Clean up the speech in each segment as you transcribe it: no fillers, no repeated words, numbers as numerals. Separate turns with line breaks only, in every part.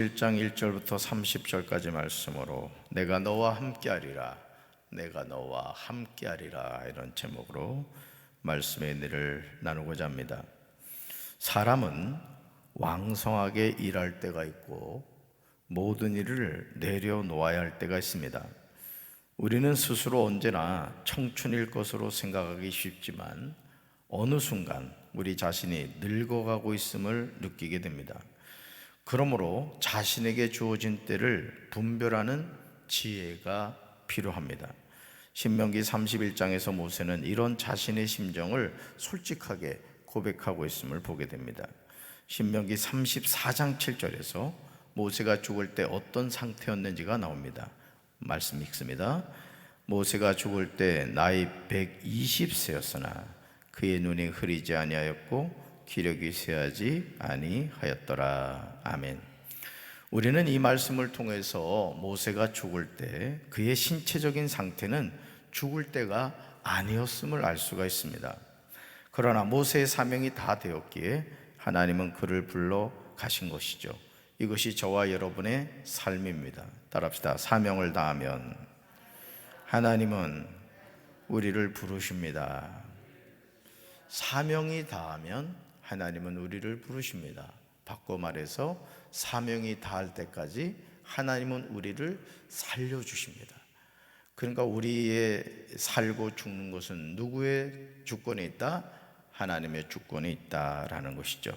1장 1절부터 30절까지 말씀으로 내가 너와 함께하리라, 내가 너와 함께하리라, 이런 제목으로 말씀의 은혜를 나누고자 합니다. 사람은 왕성하게 일할 때가 있고 모든 일을 내려놓아야 할 때가 있습니다. 우리는 스스로 언제나 청춘일 것으로 생각하기 쉽지만 어느 순간 우리 자신이 늙어가고 있음을 느끼게 됩니다. 그러므로 자신에게 주어진 때를 분별하는 지혜가 필요합니다. 신명기 31장에서 모세는 이런 자신의 심정을 솔직하게 고백하고 있음을 보게 됩니다. 신명기 34장 7절에서 모세가 죽을 때 어떤 상태였는지가 나옵니다. 말씀 읽습니다. 모세가 죽을 때 나이 120세였으나 그의 눈이 흐리지 아니하였고 기력이 쇠하지 아니하였더라. 아멘. 우리는 이 말씀을 통해서 모세가 죽을 때 그의 신체적인 상태는 죽을 때가 아니었음을 알 수가 있습니다. 그러나 모세의 사명이 다 되었기에 하나님은 그를 불러 가신 것이죠. 이것이 저와 여러분의 삶입니다. 따라합시다. 사명을 다하면 하나님은 우리를 부르십니다. 사명이 다하면 하나님은 우리를 부르십니다. 바꿔 말해서 사명이 다할 때까지 하나님은 우리를 살려주십니다. 그러니까 우리의 살고 죽는 것은 누구의 주권에 있다? 하나님의 주권에 있다라는 것이죠.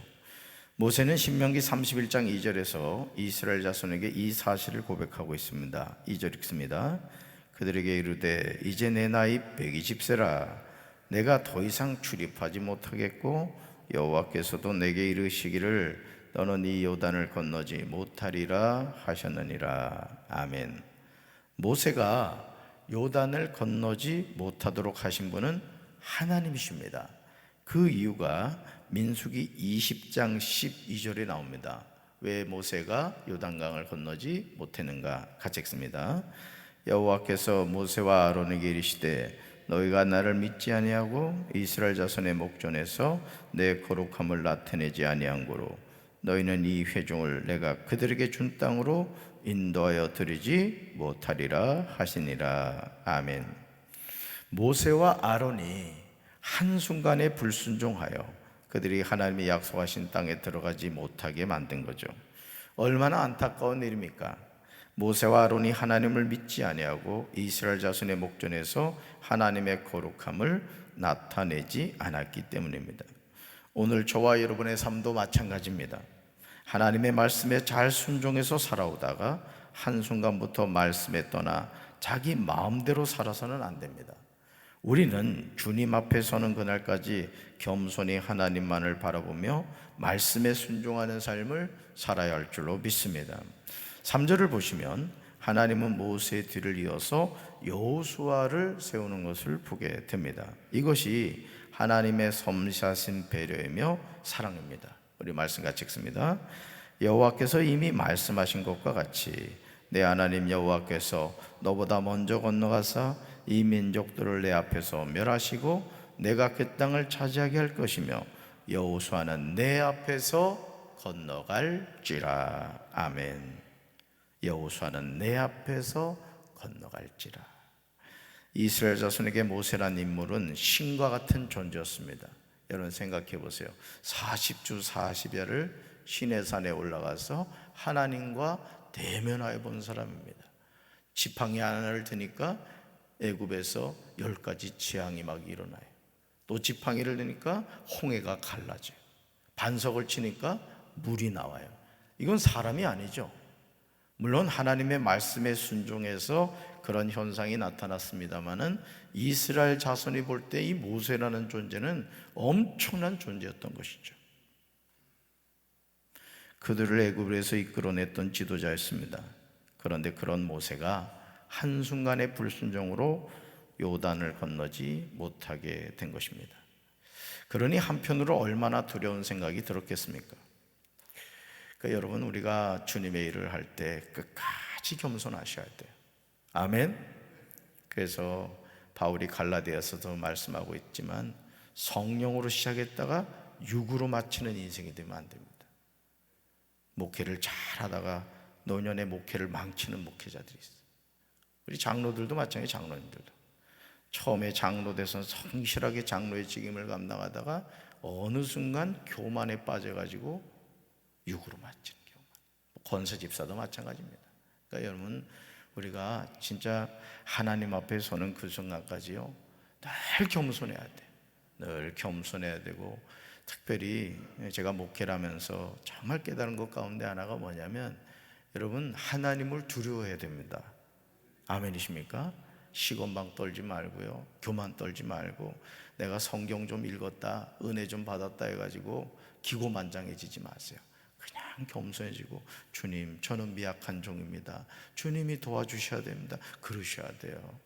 모세는 신명기 31장 2절에서 이스라엘 자손에게 이 사실을 고백하고 있습니다. 2절 읽습니다. 그들에게 이르되 이제 내 나이 120세라 내가 더 이상 출입하지 못하겠고 여호와께서도 내게 이르시기를 너는 이 요단을 건너지 못하리라 하셨느니라. 아멘. 모세가 요단을 건너지 못하도록 하신 분은 하나님이십니다. 그 이유가 민수기 20장 12절에 나옵니다. 왜 모세가 요단강을 건너지 못했는가? 같이 읽습니다. 여호와께서 모세와 아론에게 이르시되 너희가 나를 믿지 아니하고 이스라엘 자손의 목전에서 내 거룩함을 나타내지 아니한 고로 너희는 이 회중을 내가 그들에게 준 땅으로 인도하여 드리지 못하리라 하시니라. 아멘. 모세와 아론이 한순간에 불순종하여 그들이 하나님이 약속하신 땅에 들어가지 못하게 만든 거죠. 얼마나 안타까운 일입니까? 모세와 아론이 하나님을 믿지 아니하고 이스라엘 자손의 목전에서 하나님의 거룩함을 나타내지 않았기 때문입니다. 오늘 저와 여러분의 삶도 마찬가지입니다. 하나님의 말씀에 잘 순종해서 살아오다가 한순간부터 말씀에 떠나 자기 마음대로 살아서는 안 됩니다. 우리는 주님 앞에 서는 그날까지 겸손히 하나님만을 바라보며 말씀에 순종하는 삶을 살아야 할 줄로 믿습니다. 3절을 보시면 하나님은 모세의 뒤를 이어서 여호수아를 세우는 것을 보게 됩니다. 이것이 하나님의 섬세하신 배려이며 사랑입니다. 우리 말씀 같이 읽습니다. 여호와께서 이미 말씀하신 것과 같이 내 하나님 여호와께서 너보다 먼저 건너가사 이 민족들을 내 앞에서 멸하시고 내가 그 땅을 차지하게 할 것이며 여호수아는 내 앞에서 건너갈지라. 아멘. 여호수아는 내 앞에서 건너갈지라. 이스라엘 자손에게 모세란 인물은 신과 같은 존재였습니다. 여러분 생각해 보세요. 40주 40야를 시내산에 올라가서 하나님과 대면하여 본 사람입니다. 지팡이 하나를 드니까 애굽에서 10가지 재앙이 막 일어나요. 또 지팡이를 드니까 홍해가 갈라져요. 반석을 치니까 물이 나와요. 이건 사람이 아니죠. 물론 하나님의 말씀에 순종해서 그런 현상이 나타났습니다마는 이스라엘 자손이 볼 때 이 모세라는 존재는 엄청난 존재였던 것이죠. 그들을 애굽에서 이끌어냈던 지도자였습니다. 그런데 그런 모세가 한순간의 불순종으로 요단을 건너지 못하게 된 것입니다. 그러니 한편으로 얼마나 두려운 생각이 들었겠습니까? 그러니까 여러분, 우리가 주님의 일을 할 때 끝까지 겸손하셔야 돼요. 아멘. 그래서 바울이 갈라디아서도 말씀하고 있지만 성령으로 시작했다가 육으로 마치는 인생이 되면 안 됩니다. 목회를 잘하다가 노년의 목회를 망치는 목회자들이 있어요. 우리 장로들도 마찬가지. 장로님들도 처음에 장로 돼서 성실하게 장로의 직임을 감당하다가 어느 순간 교만에 빠져가지고 육으로 맞추는 교만. 권사 집사도 마찬가지입니다. 그러니까 여러분, 우리가 진짜 하나님 앞에 서는 그 순간까지요, 늘 겸손해야 돼. 늘 겸손해야 되고, 특별히 제가 목회를 하면서 정말 깨달은 것 가운데 하나가 뭐냐면, 여러분, 하나님을 두려워해야 됩니다. 아멘이십니까? 시건방 떨지 말고요, 교만 떨지 말고, 내가 성경 좀 읽었다, 은혜 좀 받았다 해가지고 기고만장해지지 마세요. 그냥 겸손해지고, 주님, 저는 미약한 종입니다, 주님이 도와주셔야 됩니다, 그러셔야 돼요.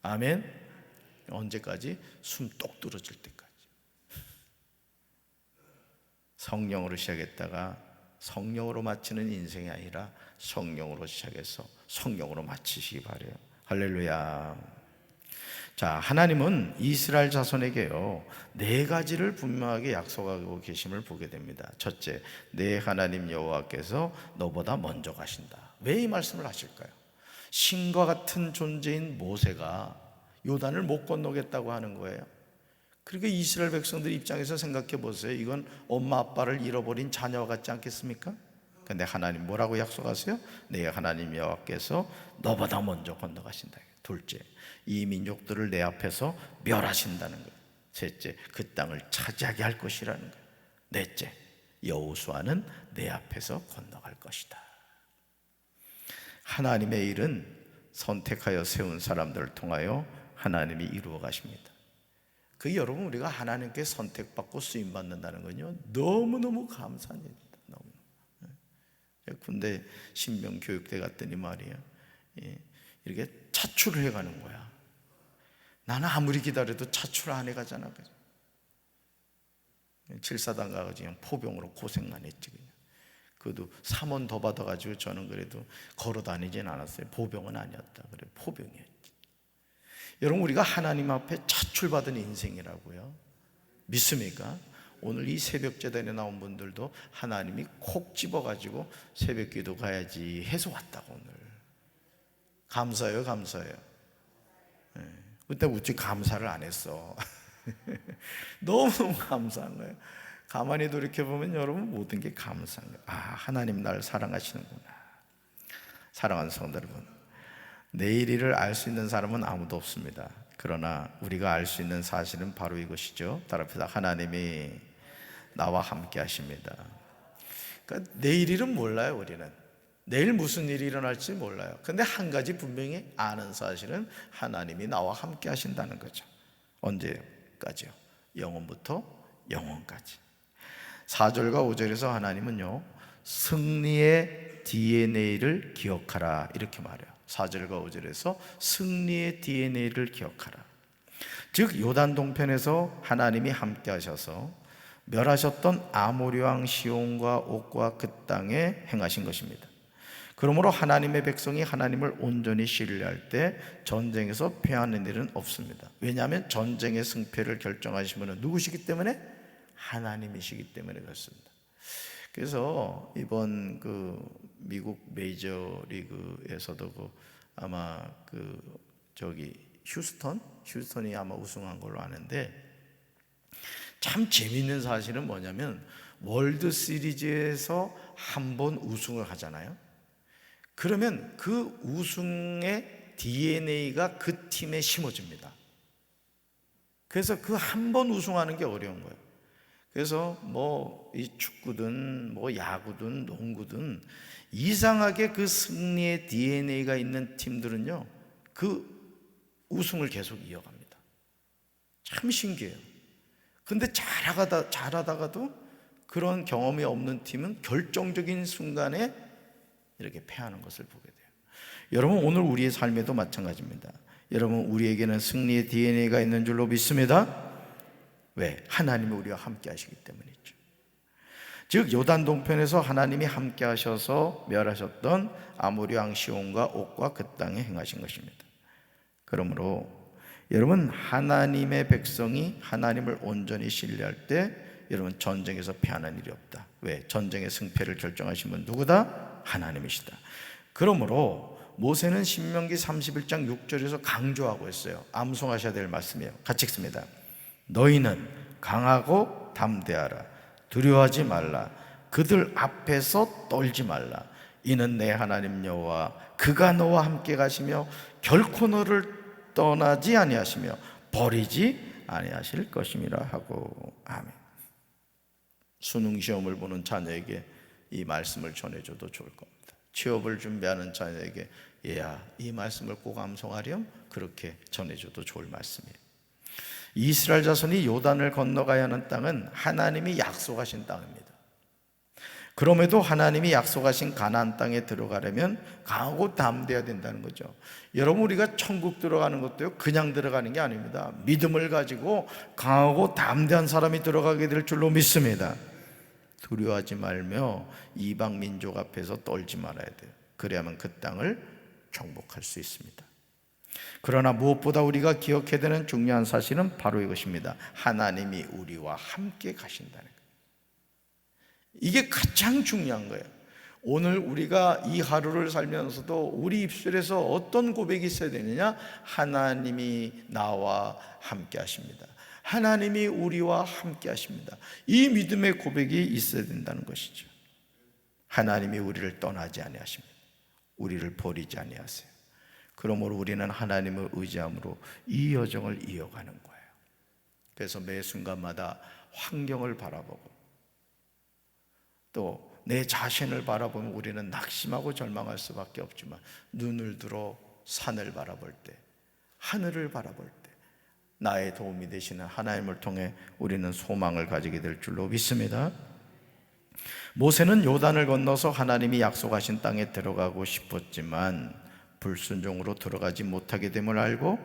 아멘. 언제까지? 숨 똑 떨어질 때까지. 성령으로 시작했다가 성령으로 마치는 인생이 아니라 성령으로 시작해서 성령으로 마치시기 바라요. 할렐루야. 자, 하나님은 이스라엘 자손에게요, 4가지를 분명하게 약속하고 계심을 보게 됩니다. 첫째, 내 하나님 여호와께서 너보다 먼저 가신다. 왜 이 말씀을 하실까요? 신과 같은 존재인 모세가 요단을 못 건너겠다고 하는 거예요. 그러니까 이스라엘 백성들 입장에서 생각해 보세요. 이건 엄마 아빠를 잃어버린 자녀와 같지 않겠습니까? 근데 하나님 뭐라고 약속하세요? 내 하나님 여호와께서 너보다 먼저 건너가신다. 둘째, 이 민족들을 내 앞에서 멸하신다는 거예요. 셋째, 그 땅을 차지하게 할 것이라는 거예요. 넷째, 여호수아는 내 앞에서 건너갈 것이다. 하나님의 일은 선택하여 세운 사람들을 통하여 하나님이 이루어 가십니다. 그 여러분, 우리가 하나님께 선택받고 쓰임받는다는 건요, 너무너무 감사한 일입니다. 너무. 군대 신병 교육대 갔더니 말이에요, 이렇게 차출을 해가는 거야. 나는 아무리 기다려도 차출 안 해가잖아. 7사단 가가지고 그냥 포병으로 고생만 했지. 그냥. 그것도 3원 더 받아가지고 저는 그래도 걸어 다니진 않았어요. 보병은 아니었다. 그래, 포병이었지. 여러분, 우리가 하나님 앞에 차출받은 인생이라고요. 믿습니까? 오늘 이 새벽 제단에 나온 분들도 하나님이 콕 집어가지고 새벽 기도 가야지 해서 왔다고. 오늘 감사해요. 감사해요. 그때 우리 감사를 안 했어. 너무너무 감사한 거예요. 가만히 돌이켜보면 여러분, 모든 게 감사한 거예요. 아, 하나님 나를 사랑하시는구나. 사랑하는 성도 여러분, 내일 일을 알 수 있는 사람은 아무도 없습니다. 그러나 우리가 알 수 있는 사실은 바로 이것이죠. 따라합시다. 하나님이 나와 함께 하십니다. 그러니까 내일 일은 몰라요. 우리는 내일 무슨 일이 일어날지 몰라요. 근데 한 가지 분명히 아는 사실은 하나님이 나와 함께 하신다는 거죠. 언제까지요? 영원부터 영원까지. 4절과 5절에서 하나님은요, 승리의 DNA를 기억하라 이렇게 말해요. 4절과 5절에서 승리의 DNA를 기억하라. 즉 요단 동편에서 하나님이 함께 하셔서 멸하셨던 아모리 왕 시온과 옥과 그 땅에 행하신 것입니다. 그러므로 하나님의 백성이 하나님을 온전히 신뢰할 때 전쟁에서 패하는 일은 없습니다. 왜냐하면 전쟁의 승패를 결정하신 분은 누구시기 때문에? 하나님이시기 때문에 그렇습니다. 그래서 이번 그 미국 메이저리그에서도 아마 휴스턴이 아마 우승한 걸로 아는데, 참 재미있는 사실은 뭐냐면 월드 시리즈에서 한 번 우승을 하잖아요. 그러면 그 우승의 DNA가 그 팀에 심어집니다. 그래서 그 한 번 우승하는 게 어려운 거예요. 그래서 뭐 이 축구든 뭐 야구든 농구든 이상하게 그 승리의 DNA가 있는 팀들은요, 그 우승을 계속 이어갑니다. 참 신기해요. 근데 잘하다가도 그런 경험이 없는 팀은 결정적인 순간에 이렇게 패하는 것을 보게 돼요. 여러분, 오늘 우리의 삶에도 마찬가지입니다. 여러분, 우리에게는 승리의 DNA가 있는 줄로 믿습니다. 왜? 하나님이 우리와 함께 하시기 때문이죠. 즉 요단 동편에서 하나님이 함께 하셔서 멸하셨던 아모리 왕 시온과 옥과 그 땅에 행하신 것입니다. 그러므로 여러분, 하나님의 백성이 하나님을 온전히 신뢰할 때 여러분, 전쟁에서 패하는 일이 없다. 왜? 전쟁의 승패를 결정하신 분 누구다? 하나님이시다. 그러므로 모세는 신명기 31장 6절에서 강조하고 있어요. 암송하셔야 될 말씀이에요. 같이 읽습니다. 너희는 강하고 담대하라. 두려워하지 말라. 그들 앞에서 떨지 말라. 이는 내 하나님 여호와 그가 너와 함께 가시며 결코 너를 떠나지 아니하시며 버리지 아니하실 것임이라 하고. 아멘. 수능 시험을 보는 자녀에게 이 말씀을 전해줘도 좋을 겁니다. 취업을 준비하는 자녀에게 얘야, 이 말씀을 꼭 암송하렴, 그렇게 전해줘도 좋을 말씀이에요. 이스라엘 자손이 요단을 건너가야 하는 땅은 하나님이 약속하신 땅입니다. 그럼에도 하나님이 약속하신 가나안 땅에 들어가려면 강하고 담대해야 된다는 거죠. 여러분, 우리가 천국 들어가는 것도요, 그냥 들어가는 게 아닙니다. 믿음을 가지고 강하고 담대한 사람이 들어가게 될 줄로 믿습니다. 두려워하지 말며 이방 민족 앞에서 떨지 말아야 돼요. 그래야만 그 땅을 정복할 수 있습니다. 그러나 무엇보다 우리가 기억해야 되는 중요한 사실은 바로 이것입니다. 하나님이 우리와 함께 가신다는 거예요. 이게 가장 중요한 거예요. 오늘 우리가 이 하루를 살면서도 우리 입술에서 어떤 고백이 있어야 되느냐? 하나님이 나와 함께 하십니다. 하나님이 우리와 함께 하십니다. 이 믿음의 고백이 있어야 된다는 것이죠. 하나님이 우리를 떠나지 아니하십니다. 우리를 버리지 아니하세요. 그러므로 우리는 하나님을 의지함으로 이 여정을 이어가는 거예요. 그래서 매 순간마다 환경을 바라보고 또 내 자신을 바라보면 우리는 낙심하고 절망할 수밖에 없지만, 눈을 들어 산을 바라볼 때, 하늘을 바라볼 때 나의 도움이 되시는 하나님을 통해 우리는 소망을 가지게 될 줄로 믿습니다. 모세는 요단을 건너서 하나님이 약속하신 땅에 들어가고 싶었지만 불순종으로 들어가지 못하게 됨을 알고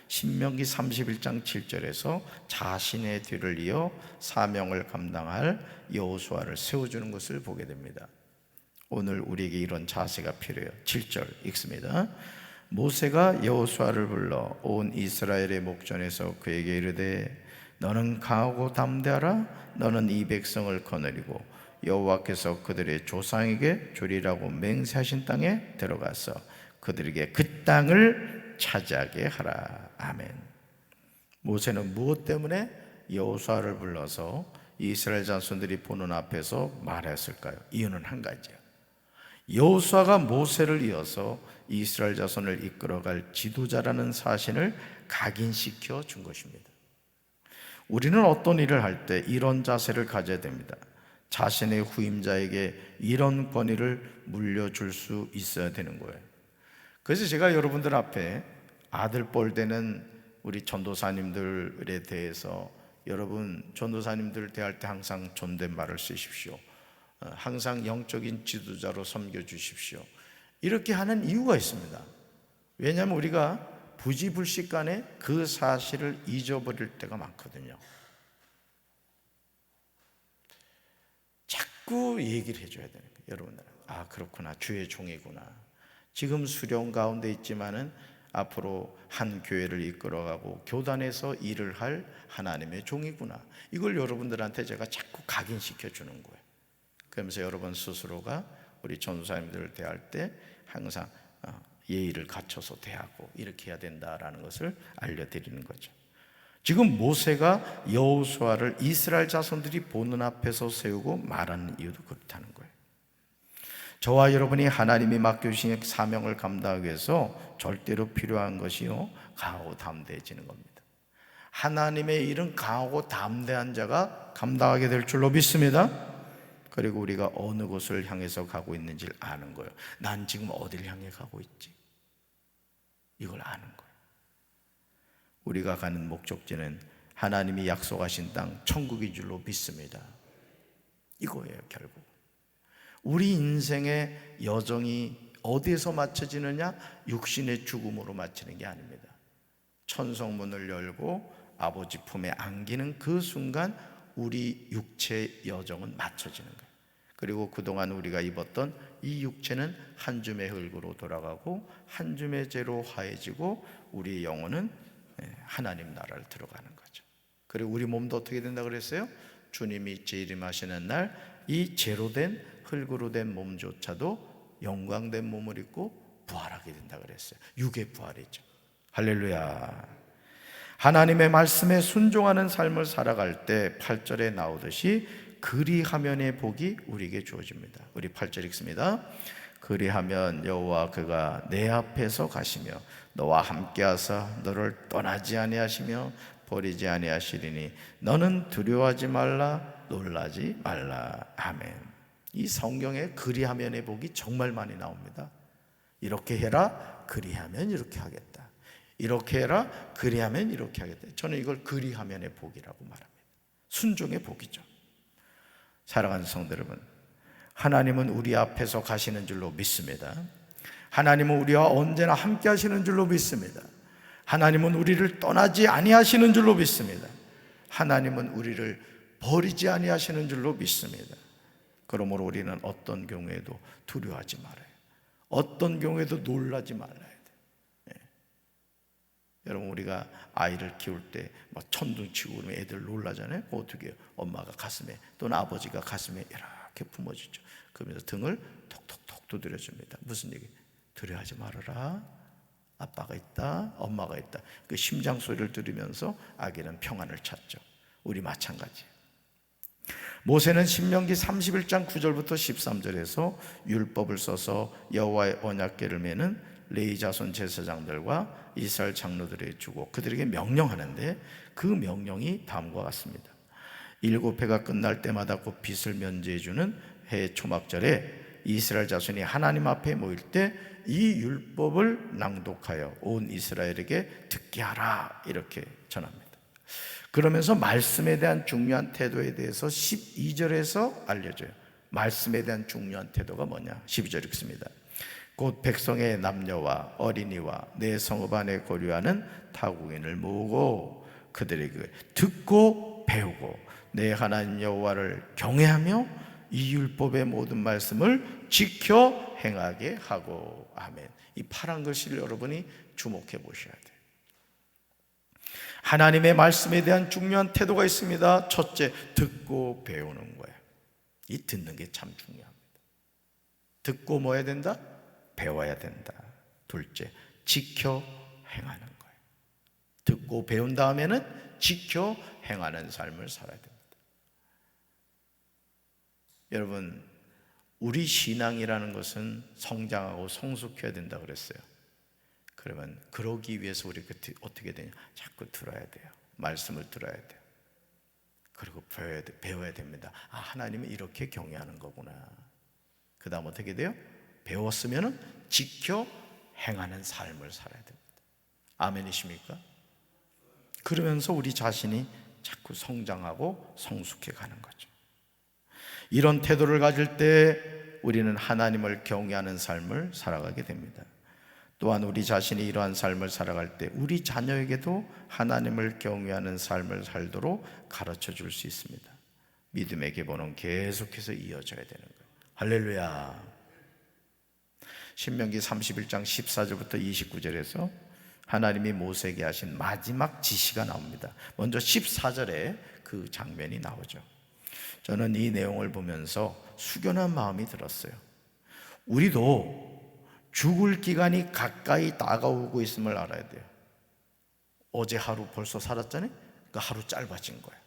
신명기 31장 7절에서 자신의 뒤를 이어 사명을 감당할 여호수아를 세워주는 것을 보게 됩니다. 오늘 우리에게 이런 자세가 필요해요. 7절 읽습니다. 모세가 여호수아를 불러 온 이스라엘의 목전에서 그에게 이르되 너는 강하고 담대하라. 너는 이 백성을 거느리고 여호와께서 그들의 조상에게 주리라고 맹세하신 땅에 들어가서 그들에게 그 땅을 차지하게 하라. 아멘. 모세는 무엇 때문에 여호수아를 불러서 이스라엘 자손들이 보는 앞에서 말했을까요? 이유는 한 가지예요. 여호수아가 모세를 이어서 이스라엘 자손을 이끌어갈 지도자라는 사실을 각인시켜 준 것입니다. 우리는 어떤 일을 할 때 이런 자세를 가져야 됩니다. 자신의 후임자에게 이런 권위를 물려줄 수 있어야 되는 거예요. 그래서 제가 여러분들 앞에 아들뻘 되는 우리 전도사님들에 대해서, 여러분 전도사님들을 대할 때 항상 존댓말을 쓰십시오. 항상 영적인 지도자로 섬겨주십시오. 이렇게 하는 이유가 있습니다. 왜냐하면 우리가 부지불식간에 그 사실을 잊어버릴 때가 많거든요. 자꾸 얘기를 해줘야 되는 거예요. 여러분들, 아 그렇구나, 주의 종이구나. 지금 수련 가운데 있지만은 앞으로 한 교회를 이끌어가고 교단에서 일을 할 하나님의 종이구나. 이걸 여러분들한테 제가 자꾸 각인시켜 주는 거예요. 그러면서 여러분 스스로가 우리 전도사님들을 대할 때 항상 예의를 갖춰서 대하고 이렇게 해야 된다라는 것을 알려드리는 거죠. 지금 모세가 여호수아를 이스라엘 자손들이 보는 앞에서 세우고 말하는 이유도 그렇다는 거예요. 저와 여러분이 하나님이 맡겨주신 사명을 감당하기 위해서 절대로 필요한 것이요, 강하고 담대해지는 겁니다. 하나님의 일은 강하고 담대한 자가 감당하게 될 줄로 믿습니다. 그리고 우리가 어느 곳을 향해서 가고 있는지를 아는 거예요. 난 지금 어디를 향해 가고 있지? 이걸 아는 거예요. 우리가 가는 목적지는 하나님이 약속하신 땅 천국인 줄로 믿습니다. 이거예요. 결국 우리 인생의 여정이 어디에서 맞춰지느냐? 육신의 죽음으로 맞추는 게 아닙니다. 천성문을 열고 아버지 품에 안기는 그 순간 우리 육체의 여정은 맞춰지는 거예요. 그리고 그동안 우리가 입었던 이 육체는 한 줌의 흙으로 돌아가고 한 줌의 죄로 화해지고 우리의 영혼은 하나님 나라를 들어가는 거죠. 그리고 우리 몸도 어떻게 된다 그랬어요? 주님이 재림하시는 날 이 제로 된 흙으로 된 몸조차도 영광된 몸을 입고 부활하게 된다 그랬어요. 육의 부활이죠. 할렐루야. 하나님의 말씀에 순종하는 삶을 살아갈 때 8절에 나오듯이 그리하면의 복이 우리에게 주어집니다. 우리 8절 읽습니다. 그리하면 여호와 그가 내 앞에서 가시며 너와 함께하사 너를 떠나지 아니하시며 버리지 아니하시리니 너는 두려워하지 말라 놀라지 말라. 아멘. 이 성경에 그리하면의 복이 정말 많이 나옵니다. 이렇게 해라 그리하면 이렇게 하겠다, 이렇게 해라 그리하면 이렇게 하겠다. 저는 이걸 그리하면의 복이라고 말합니다. 순종의 복이죠. 사랑하는 성도 여러분, 하나님은 우리 앞에서 가시는 줄로 믿습니다. 하나님은 우리와 언제나 함께 하시는 줄로 믿습니다. 하나님은 우리를 떠나지 아니하시는 줄로 믿습니다. 하나님은 우리를 버리지 아니하시는 줄로 믿습니다. 그러므로 우리는 어떤 경우에도 두려워하지 말아요. 어떤 경우에도 놀라지 말아야 돼요. 여러분, 우리가 아이를 키울 때 막 천둥치고 그러면 애들 놀라잖아요. 어떻게 해요? 엄마가 가슴에 또는 아버지가 가슴에 이렇게 품어주죠. 그러면서 등을 톡톡톡 두드려줍니다. 무슨 얘기? 두려워하지 말아라. 아빠가 있다, 엄마가 있다. 그 심장 소리를 들으면서 아기는 평안을 찾죠. 우리 마찬가지. 모세는 신명기 31장 9절부터 13절에서 율법을 써서 여호와의 언약궤를 메는 레위 자손 제사장들과 이스라엘 장로들에게 주고 그들에게 명령하는데, 그 명령이 다음과 같습니다. 7해가 끝날 때마다 곧 빛을 면제해 주는 해 초막절에 이스라엘 자손이 하나님 앞에 모일 때 이 율법을 낭독하여 온 이스라엘에게 듣게 하라, 이렇게 전합니다. 그러면서 말씀에 대한 중요한 태도에 대해서 12절에서 알려줘요. 말씀에 대한 중요한 태도가 뭐냐? 12절 읽습니다. 곧 백성의 남녀와 어린이와 내 성읍 안에 거류하는 타국인을 모으고 그들에게 듣고 배우고 내 하나님 여호와를 경외하며 이 율법의 모든 말씀을 지켜 행하게 하고. 아멘. 이 파란 글씨를 여러분이 주목해 보셔야 돼요. 하나님의 말씀에 대한 중요한 태도가 있습니다. 첫째, 듣고 배우는 거예요. 이 듣는 게 참 중요합니다. 듣고 뭐 해야 된다? 배워야 된다. 둘째, 지켜 행하는 거예요. 듣고 배운 다음에는 지켜 행하는 삶을 살아야 됩니다. 여러분, 우리 신앙이라는 것은 성장하고 성숙해야 된다 그랬어요. 그러면 그러기 위해서 우리 어떻게 되냐? 자꾸 들어야 돼요. 말씀을 들어야 돼요. 그리고 배워야 됩니다. 아, 하나님은 이렇게 경외하는 거구나. 그 다음 어떻게 돼요? 배웠으면 지켜 행하는 삶을 살아야 됩니다. 아멘이십니까? 그러면서 우리 자신이 자꾸 성장하고 성숙해 가는 거죠. 이런 태도를 가질 때 우리는 하나님을 경외하는 삶을 살아가게 됩니다. 또한 우리 자신이 이러한 삶을 살아갈 때 우리 자녀에게도 하나님을 경외하는 삶을 살도록 가르쳐 줄 수 있습니다. 믿음의 계보는 계속해서 이어져야 되는 거예요. 할렐루야. 신명기 31장 14절부터 29절에서 하나님이 모세에게 하신 마지막 지시가 나옵니다. 먼저 14절에 그 장면이 나오죠. 저는 이 내용을 보면서 숙연한 마음이 들었어요. 우리도 죽을 기간이 가까이 다가오고 있음을 알아야 돼요. 어제 하루 벌써 살았잖아요. 그러니까 하루 짧아진 거예요.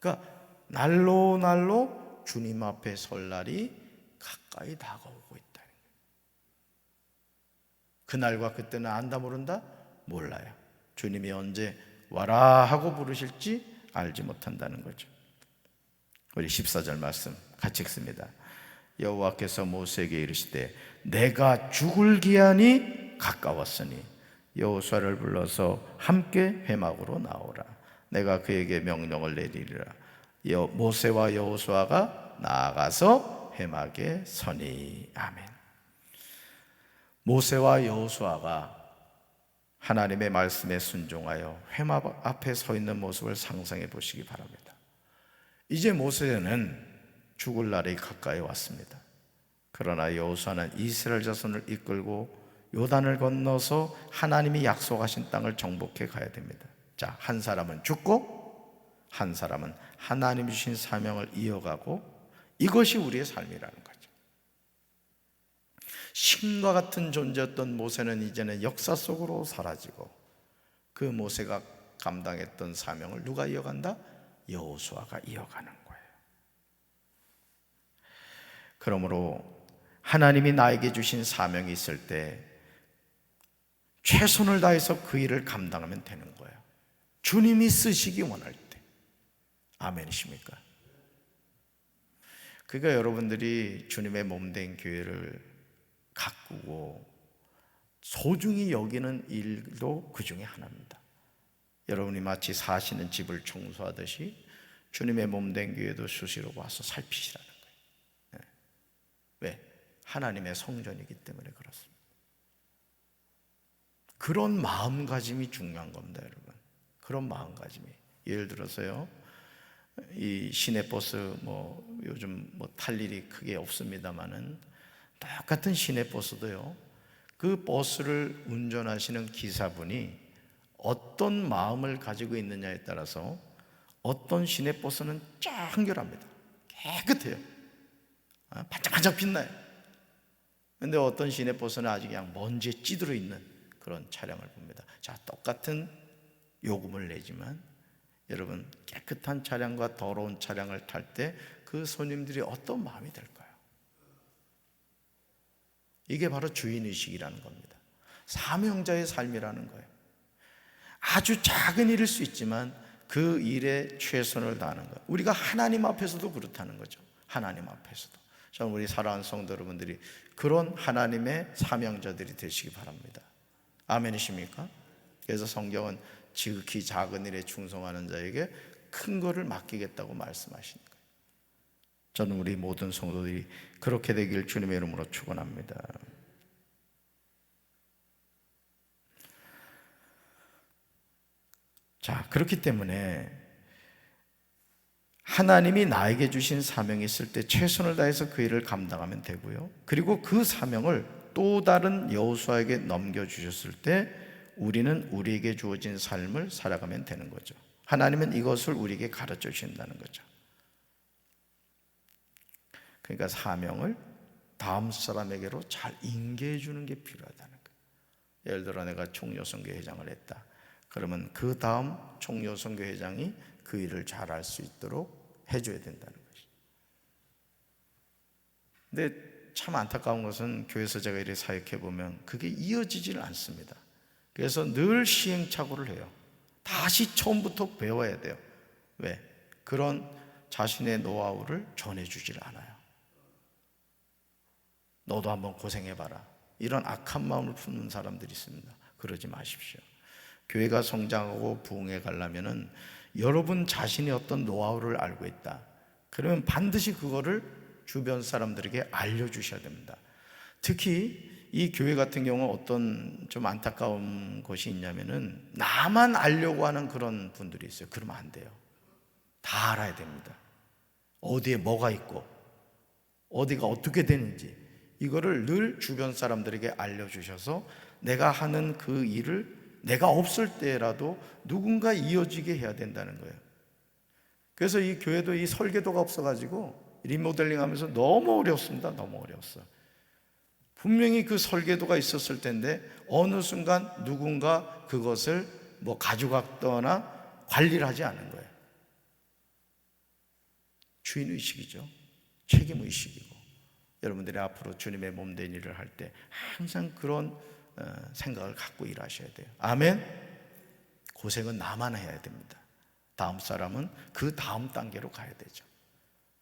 그러니까 날로 주님 앞에 설 날이 가까이 다가오고 있다는 거예요. 그날과 그때는 안다 모른다? 몰라요. 주님이 언제 와라 하고 부르실지 알지 못한다는 거죠. 우리 14절 말씀 같이 읽습니다. 여호와께서 모세에게 이르시되 내가 죽을 기한이 가까웠으니 여호수아를 불러서 함께 회막으로 나오라. 내가 그에게 명령을 내리리라. 모세와 여호수아가 나아가서 회막에 서니. 아멘. 모세와 여호수아가 하나님의 말씀에 순종하여 회막 앞에 서 있는 모습을 상상해 보시기 바랍니다. 이제 모세는 죽을 날이 가까이 왔습니다. 그러나 여호수아는 이스라엘 자손을 이끌고 요단을 건너서 하나님이 약속하신 땅을 정복해 가야 됩니다. 자, 한 사람은 죽고 한 사람은 하나님이 주신 사명을 이어가고 이것이 우리의 삶이라는 거죠. 신과 같은 존재였던 모세는 이제는 역사 속으로 사라지고 그 모세가 감당했던 사명을 누가 이어간다? 여호수아가 이어가는 거예요. 그러므로 하나님이 나에게 주신 사명이 있을 때 최선을 다해서 그 일을 감당하면 되는 거예요. 주님이 쓰시기 원할 때. 아멘이십니까? 그러니까 여러분들이 주님의 몸된 교회를 가꾸고 소중히 여기는 일도 그 중에 하나입니다. 여러분이 마치 사시는 집을 청소하듯이 주님의 몸된 교회도 수시로 와서 살피시라는 거예요. 왜? 하나님의 성전이기 때문에 그렇습니다. 그런 마음가짐이 중요한 겁니다, 여러분. 그런 마음가짐이. 예를 들어서요, 이 시내버스 요즘 탈 일이 크게 없습니다만은 똑같은 시내버스도요, 그 버스를 운전하시는 기사분이 어떤 마음을 가지고 있느냐에 따라서 어떤 시내버스는 쫙 한결합니다. 깨끗해요. 반짝반짝 빛나요. 근데 어떤 시내버스는 아직 그냥 먼지에 찌들어 있는 그런 차량을 봅니다. 자, 똑같은 요금을 내지만 여러분, 깨끗한 차량과 더러운 차량을 탈 때 그 손님들이 어떤 마음이 들까요? 이게 바로 주인의식이라는 겁니다. 사명자의 삶이라는 거예요. 아주 작은 일일 수 있지만 그 일에 최선을 다하는 거예요. 우리가 하나님 앞에서도 그렇다는 거죠. 하나님 앞에서도. 저는 우리 사랑하는 성도 여러분들이 그런 하나님의 사명자들이 되시기 바랍니다. 아멘이십니까? 그래서 성경은 지극히 작은 일에 충성하는 자에게 큰 거를 맡기겠다고 말씀하시는 거예요. 저는 우리 모든 성도들이 그렇게 되길 주님의 이름으로 축원합니다. 자, 그렇기 때문에 하나님이 나에게 주신 사명이 있을 때 최선을 다해서 그 일을 감당하면 되고요. 그리고 그 사명을 또 다른 여호수아에게 넘겨주셨을 때 우리는 우리에게 주어진 삶을 살아가면 되는 거죠. 하나님은 이것을 우리에게 가르쳐 주신다는 거죠. 그러니까 사명을 다음 사람에게로 잘 인계해 주는 게 필요하다는 거예요. 예를 들어 내가 총여선교 회장을 했다. 그러면 그 다음 총여선교 회장이 그 일을 잘 할 수 있도록 해줘야 된다는 것이죠. 근데 참 안타까운 것은 교회에서 제가 이렇게 사역해 보면 그게 이어지질 않습니다. 그래서 늘 시행착오를 해요. 다시 처음부터 배워야 돼요. 왜? 그런 자신의 노하우를 전해주질 않아요. 너도 한번 고생해봐라. 이런 악한 마음을 품는 사람들이 있습니다. 그러지 마십시오. 교회가 성장하고 부흥해 가려면은 여러분 자신이 어떤 노하우를 알고 있다. 그러면 반드시 그거를 주변 사람들에게 알려주셔야 됩니다. 특히 이 교회 같은 경우 어떤 좀 안타까운 것이 있냐면은 나만 알려고 하는 그런 분들이 있어요. 그러면 안 돼요. 다 알아야 됩니다. 어디에 뭐가 있고 어디가 어떻게 되는지 이거를 늘 주변 사람들에게 알려주셔서 내가 하는 그 일을 내가 없을 때라도 누군가 이어지게 해야 된다는 거예요. 그래서 이 교회도 이 설계도가 없어가지고 리모델링 하면서 너무 어려웠습니다. 너무 어려웠어요. 분명히 그 설계도가 있었을 텐데 어느 순간 누군가 그것을 가져갔거나 관리를 하지 않은 거예요. 주인의식이죠. 책임의식이고 여러분들이 앞으로 주님의 몸된 일을 할 때 항상 그런 생각을 갖고 일하셔야 돼요. 아멘. 고생은 나만 해야 됩니다. 다음 사람은 그 다음 단계로 가야 되죠.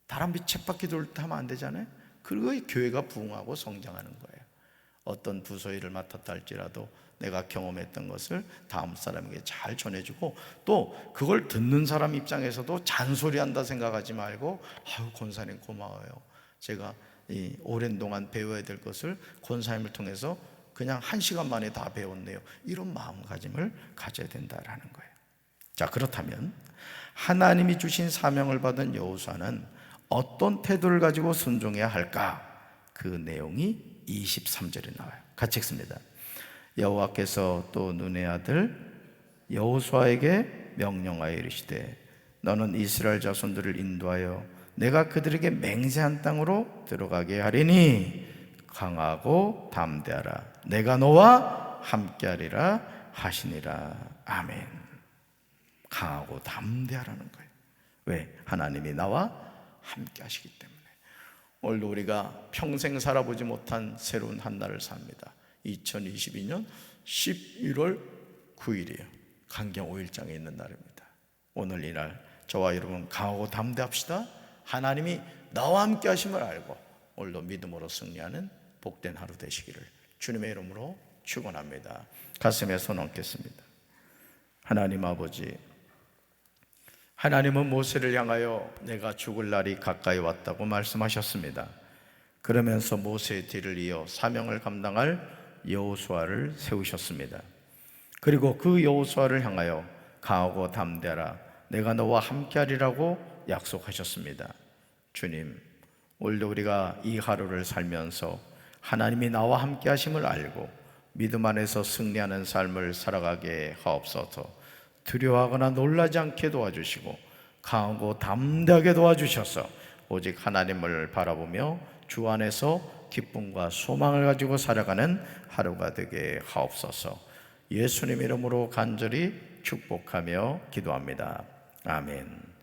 다람쥐 쳇바퀴 돌 때 하면 안 되잖아요. 그리고 교회가 부흥하고 성장하는 거예요. 어떤 부서일을 맡았다 할지라도 내가 경험했던 것을 다음 사람에게 잘 전해주고 또 그걸 듣는 사람 입장에서도 잔소리한다 생각하지 말고 아유 권사님 고마워요. 제가 이 오랜 동안 배워야 될 것을 권사님을 통해서 그냥 1시간 만에 다 배웠네요. 이런 마음가짐을 가져야 된다라는 거예요. 자, 그렇다면 하나님이 주신 사명을 받은 여호수아는 어떤 태도를 가지고 순종해야 할까? 그 내용이 23절에 나와요. 같이 읽습니다. 여호와께서 또 눈의 아들 여호수아에게 명령하여 이르시되 너는 이스라엘 자손들을 인도하여 내가 그들에게 맹세한 땅으로 들어가게 하리니 강하고 담대하라. 내가 너와 함께하리라 하시니라. 아멘. 강하고 담대하라는 거예요. 왜? 하나님이 나와 함께 하시기 때문에. 오늘도 우리가 평생 살아보지 못한 새로운 한 날을 삽니다. 2022년 11월 9일이에요. 강경 5일장에 있는 날입니다. 오늘 이날 저와 여러분 강하고 담대합시다. 하나님이 나와 함께 하심을 알고 오늘도 믿음으로 승리하는 복된 하루 되시기를 주님의 이름으로 축원합니다. 가슴에 손 얹겠습니다. 하나님 아버지, 하나님은 모세를 향하여 내가 죽을 날이 가까이 왔다고 말씀하셨습니다. 그러면서 모세의 뒤를 이어 사명을 감당할 여호수아를 세우셨습니다. 그리고 그 여호수아를 향하여 강하고 담대하라. 내가 너와 함께하리라고 약속하셨습니다. 주님, 오늘도 우리가 이 하루를 살면서 하나님이 나와 함께 하심을 알고 믿음 안에서 승리하는 삶을 살아가게 하옵소서. 두려워하거나 놀라지 않게 도와주시고 강하고 담대하게 도와주셔서 오직 하나님을 바라보며 주 안에서 기쁨과 소망을 가지고 살아가는 하루가 되게 하옵소서. 예수님 이름으로 간절히 축복하며 기도합니다. 아멘.